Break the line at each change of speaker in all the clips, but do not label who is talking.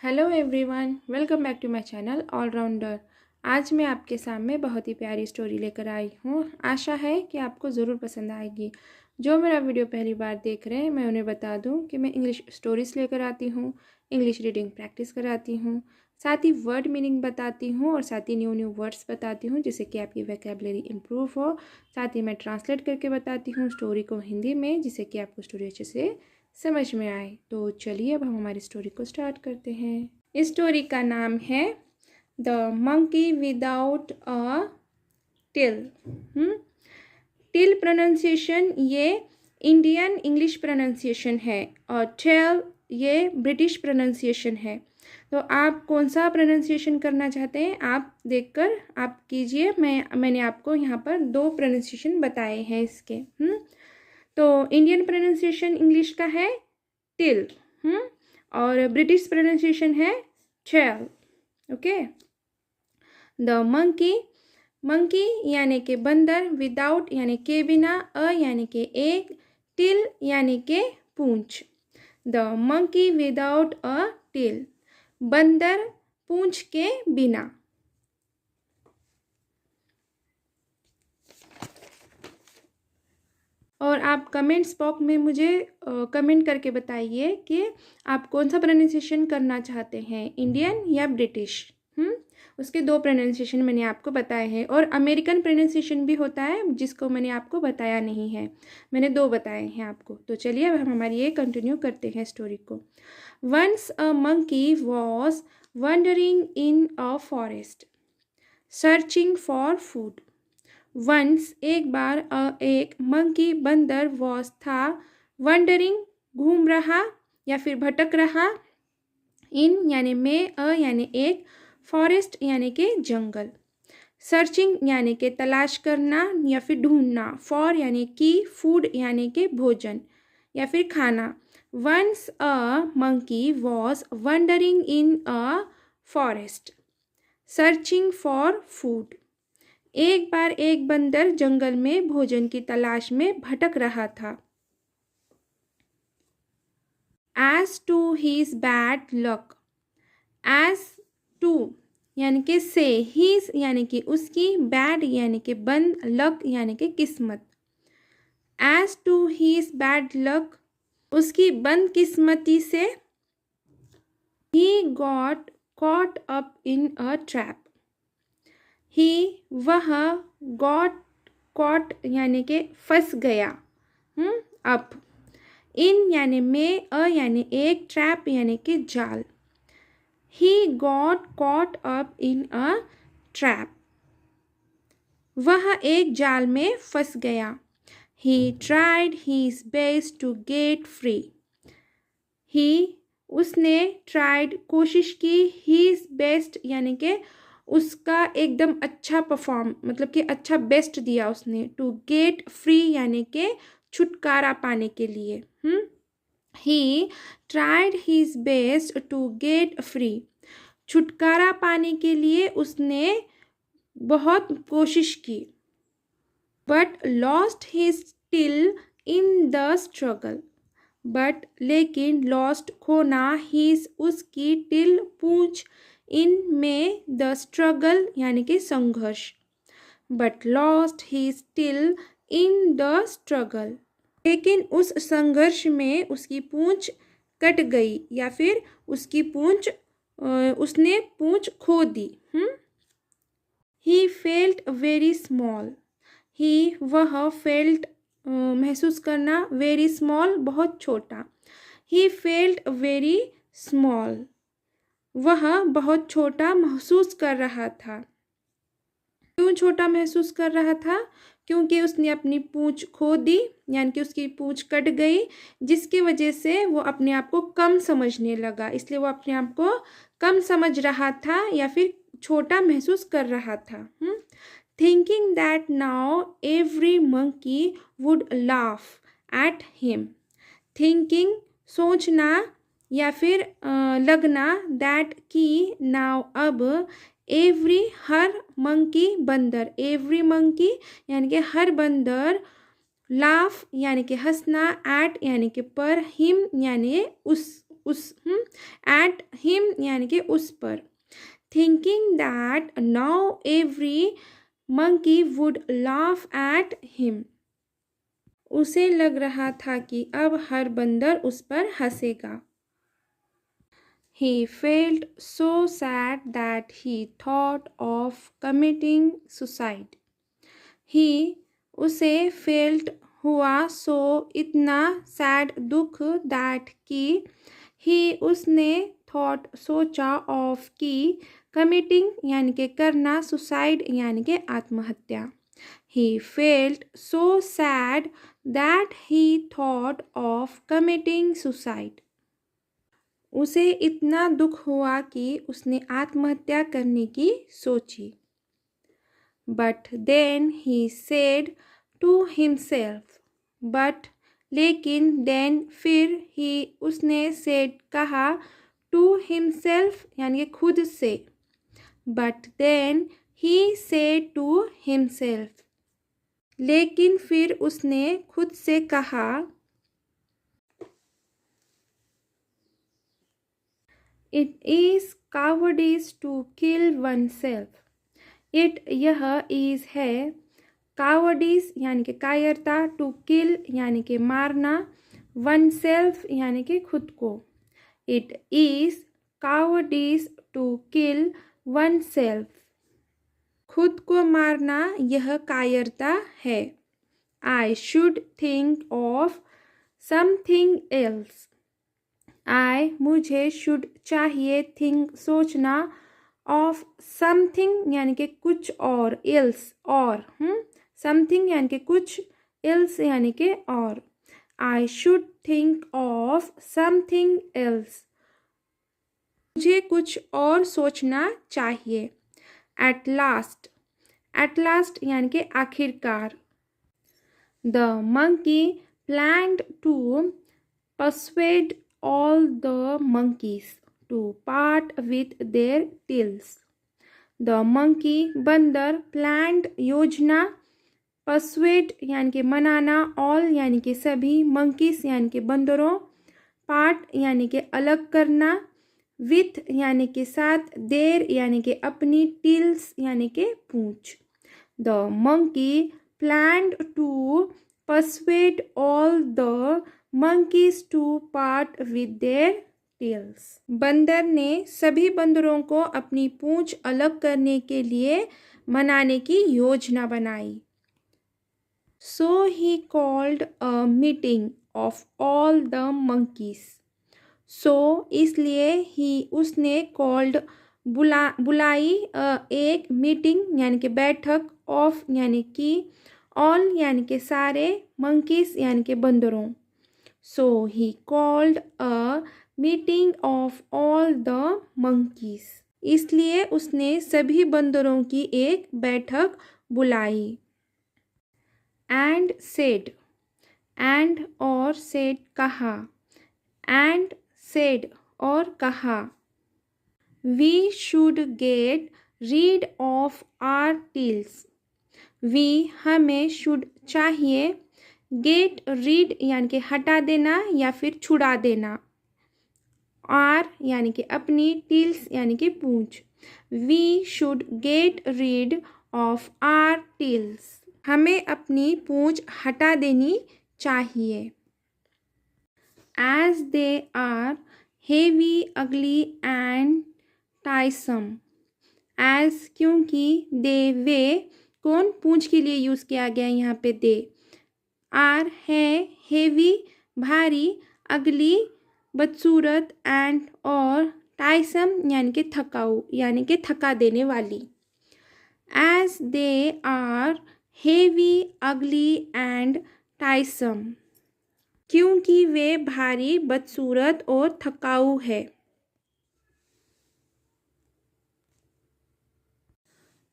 Hello everyone, welcome back to my channel Allrounder. आज मैं आपके सामने बहुत ही प्यारी स्टोरी लेकर आई हूँ। आशा है कि आपको ज़रूर पसंद आएगी। जो मेरा वीडियो पहली बार देख रहे हैं, मैं उन्हें बता दूँ कि मैं इंग्लिश स्टोरीज़ लेकर आती हूँ, इंग्लिश रीडिंग प्रैक्टिस कराती हूँ, साथ ही वर्ड मीनिंग बताती हूँ और साथ ही न्यू न्यू वर्ड्स बताती हूँ जिससे कि आपकी वोकैबुलरी इम्प्रूव हो। साथ ही मैं ट्रांसलेट करके बताती हूँ स्टोरी को हिंदी में, जिससे कि आपको स्टोरी अच्छे से समझ में आए। तो चलिए अब हम हमारी स्टोरी को स्टार्ट करते हैं। इस स्टोरी का नाम है the monkey without a till. Till pronunciation ये इंडियन इंग्लिश प्रोनाउंसिएशन है और टेल ये ब्रिटिश प्रोनाउंसिएशन है। तो आप कौन सा प्रोनाउंसिएशन करना चाहते हैं आप देखकर आप कीजिए। मैंने आपको यहाँ पर दो प्रोनाउंसिएशन बताए हैं इसके। तो इंडियन प्रोनाउंसिएशन इंग्लिश का है टिल, और ब्रिटिश प्रोनाउंसिएशन है टेल। ओके। द मंकी यानी के बंदर, विदाउट यानी के बिना, अ यानी के एक, टिल यानी के पूंछ। The monkey without a till, बंदर पूंछ के बिना। और आप कमेंट्स बॉक्स में मुझे कमेंट करके बताइए कि आप कौन सा प्रोनाउंसिएशन करना चाहते हैं, इंडियन या ब्रिटिश। उसके दो प्रोनाउंसिएशन मैंने आपको बताए हैं, और अमेरिकन प्रोनाउंसिएशन भी होता है जिसको मैंने आपको बताया नहीं है। मैंने दो बताए हैं आपको। तो चलिए अब हम हमारी ये कंटिन्यू करते हैं स्टोरी को। Once a monkey was wandering in a forest searching for food. Once एक बार, एक मंकी बंदर, वॉज था, वंडरिंग घूम रहा या फिर भटक रहा, इन यानी में, अ यानी एक, फॉरेस्ट यानी के जंगल, सर्चिंग यानी के तलाश करना या फिर ढूंढना, फॉर यानी की, फूड यानी के भोजन या फिर खाना। Once a monkey was wandering in a forest searching for food. एक बार एक बंदर जंगल में भोजन की तलाश में भटक रहा था। As to his bad luck, as to यानी कि से, his यानी कि उसकी, bad यानी कि बंद, luck यानी कि किस्मत। As to his bad luck, उसकी बंद किस्मती से, he got caught up in a trap। ही वह, गॉट कॉट यानी के फंस गया, अप, इन यानी में, अ यानी एक, ट्रैप यानी कि जाल। He got caught up in a trap, वह एक जाल में फंस गया। He tried his best to get free. He उसने, ट्राइड कोशिश की, हीज बेस्ट यानी कि उसका एकदम अच्छा परफॉर्म, मतलब कि अच्छा बेस्ट दिया उसने, टू गेट फ्री यानी कि छुटकारा पाने के लिए। He tried his best to get free, छुटकारा पाने के लिए उसने बहुत कोशिश की। But lost his tail in the struggle, but लेकिन, लॉस्ट खोना, हीज उसकी, टिल पूंछ, इन में, द स्ट्रगल यानी कि संघर्ष। But lost his tail in the struggle, लेकिन उस संघर्ष में उसकी पूंछ कट गई या फिर उसकी पूंछ, उसने पूंछ खो दी। ही फेल्ट वेरी स्मॉल, ही वह, फेल्ट महसूस करना, वेरी स्मॉल बहुत छोटा। ही फेल्ट वेरी स्मॉल, वह बहुत छोटा महसूस कर रहा था। क्यों छोटा महसूस कर रहा था? क्योंकि उसने अपनी पूंछ खो दी, यानी कि उसकी पूंछ कट गई, जिसकी वजह से वो अपने आप को कम समझने लगा। इसलिए वो अपने आप को कम समझ रहा था या फिर छोटा महसूस कर रहा था। Thinking that now every monkey would laugh at him. Thinking सोचना या फिर लगना, दैट की, नाउ अब, एवरी हर, मंकी बंदर, एवरी मंकी यानी कि हर बंदर, लाफ यानी कि हंसना, एट यानी कि पर, हिम यानी उस, उस एट हिम यानी कि उस पर, thinking that now every monkey would laugh at him, उसे लग रहा था कि अब हर बंदर उस पर हंसेगा। He felt so sad that he thought of committing suicide. उसे felt हुआ so इतना sad दुख that कि उसने thought सोचा of कि committing यानी कि करना, suicide यानी कि आत्महत्या। He felt so sad that he thought of committing suicide. उसे इतना दुख हुआ कि उसने आत्महत्या करने की सोची। But then he said to himself, but लेकिन then फिर उसने said कहा to himself यानी कि खुद से। But then he said to himself, लेकिन फिर उसने खुद से कहा, It is cowardice to kill oneself. It यह is है, cowardice यानी कि कायरता, to kill यानी कि मारना, oneself यानी कि खुद को। It is cowardice to kill oneself. खुद को मारना यह कायरता है। I should think of something else. मुझे should चाहिए, think सोचना, of something यानी कि कुछ और, else और, something यानी कि कुछ, else यानी कि और। I should think of something else. मुझे कुछ और सोचना चाहिए। At last यानी कि आखिरकार। The monkey planned to persuade all the monkeys to part with their tails. The monkey बंदर, planned योजना, persuade यानी कि मनाना, all यानी कि सभी, monkeys यानी कि बंदरों, part यानी कि अलग करना, with यानी कि साथ, their यानी कि अपनी, tails यानी कि पूंछ। The monkey planned to persuade all the monkeys to part with their tails. बंदर ने सभी बंदरों को अपनी पूंछ अलग करने के लिए मनाने की योजना बनाई। So he called a meeting of all the monkeys. So इसलिए उसने called बुलाई एक मीटिंग यानी कि बैठक, of यानी कि all यानी कि सारे, monkeys यानी कि बंदरों। So he called a meeting of all the monkeys. इसलिए उसने सभी बंदरों की एक बैठक बुलाई। And said, and और said कहा, and said और कहा, we should get rid of our tails. We हमें should चाहिए, get rid यानी कि हटा देना या फिर छुड़ा देना, आर यानी कि अपनी, tails यानी कि पूंछ। We should get rid of our tails. हमें अपनी पूंछ हटा देनी चाहिए। As they are heavy, ugly and tiresome. As क्योंकि they वे, कौन पूंछ के लिए यूज़ किया गया यहाँ पे they, आर है, हेवी भारी, अगली बदसूरत, एंड और टाइसम यानी कि थकाऊ यानी कि थका देने वाली। एज दे आर हेवी, अगली एंड टाइसम, क्योंकि वे भारी, बदसूरत और थकाऊ है।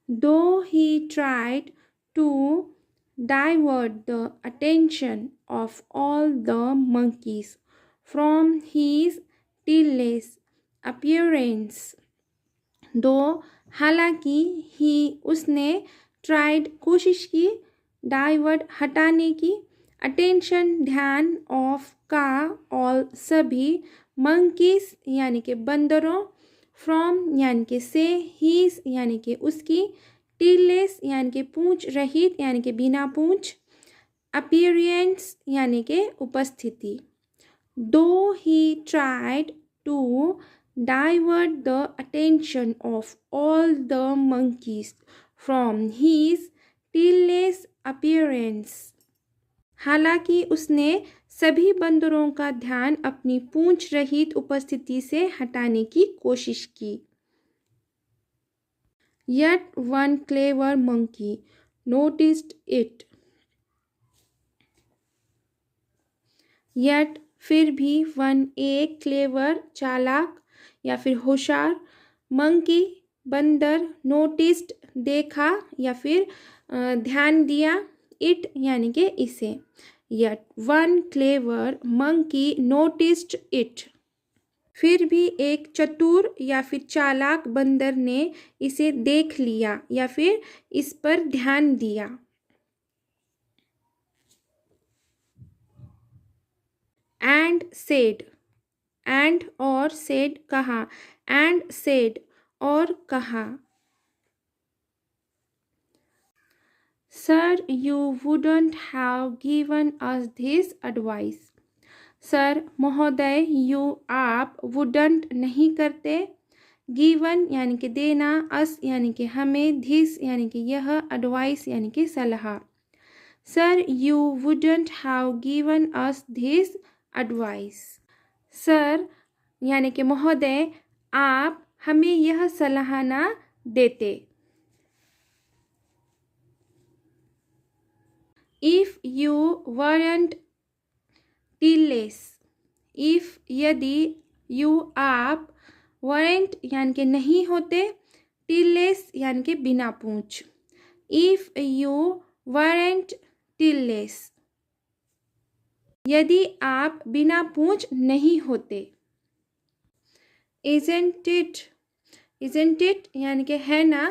Though he tried to divert the attention of all the monkeys from his tailless appearance. Though हालांकि उसने tried कोशिश की, divert हटाने की, attention ध्यान, of का all सभी, मंकीज यानी कि बंदरों, फ्रॉम यानी कि से, हीज यानी कि उसकी, टीलेस यानी कि पूंछ रहित यानी कि बिना पूंछ, अपीयरेंस यानी कि उपस्थिति। Though he tried to divert the attention of all the monkeys from his tailless appearance. हालांकि उसने सभी बंदरों का ध्यान अपनी पूंछ रहित उपस्थिति से हटाने की कोशिश की। Yet one clever monkey noticed it. Yet फिर भी वन एक क्लेवर चालाक या फिर होशियार, मंकी बंदर, नोटिस्ड देखा या फिर ध्यान दिया, इट यानी कि इसे। Yet one clever monkey noticed it. फिर भी एक चतुर या फिर चालाक बंदर ने इसे देख लिया या फिर इस पर ध्यान दिया। एंड सेड, एंड और सेड कहा, एंड सेड और कहा, sir you wouldn't have given us this advice. Sir महोदय, यू आप, वुडंट नहीं करते, गिवन यानी कि देना, अस यानी कि हमें, धिस यानी कि यह, एडवाइस यानी कि सलाह। Sir you wouldn't have given us this advice. Sir यानी कि महोदय, आप हमें यह सलाह ना देते। इफ यू वरंट टीलेस, इफ यदि, यू आप, वरेंट यानी कि नहीं होते, टीलेस यानी कि बिना पूंछ। इफ यू वरेंट टीलेस, यदि आप बिना पूंछ नहीं होते। इजंट इट, इजंट इट यानी कि है ना,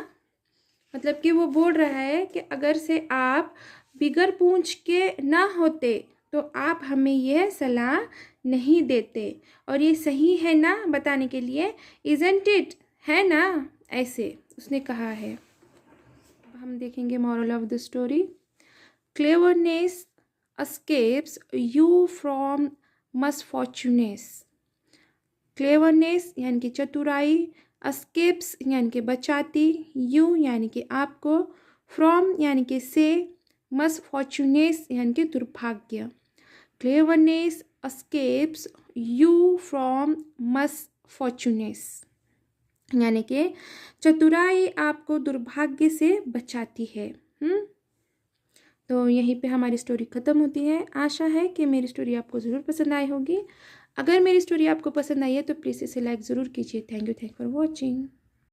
मतलब कि वो बोल रहा है कि अगर से आप बिगर पूंछ के ना होते तो आप हमें यह सलाह नहीं देते, और ये सही है ना बताने के लिए इजंट इट, है ना, ऐसे उसने कहा है। अब हम देखेंगे moral of the story. Cleverness escapes you from misfortunes। Cleverness यानी कि चतुराई, escapes यानी कि बचाती, you यानी कि आपको, from यानी कि से, misfortunes यानी कि दुर्भाग्य। Cleverness escapes you from misfortunes यानी कि चतुराई आपको दुर्भाग्य से बचाती है। तो यहीं पे हमारी स्टोरी ख़त्म होती है। आशा है कि मेरी स्टोरी आपको ज़रूर पसंद आई होगी। अगर मेरी स्टोरी आपको पसंद आई है तो प्लीज़ इसे लाइक ज़रूर कीजिए। Thank you for watching.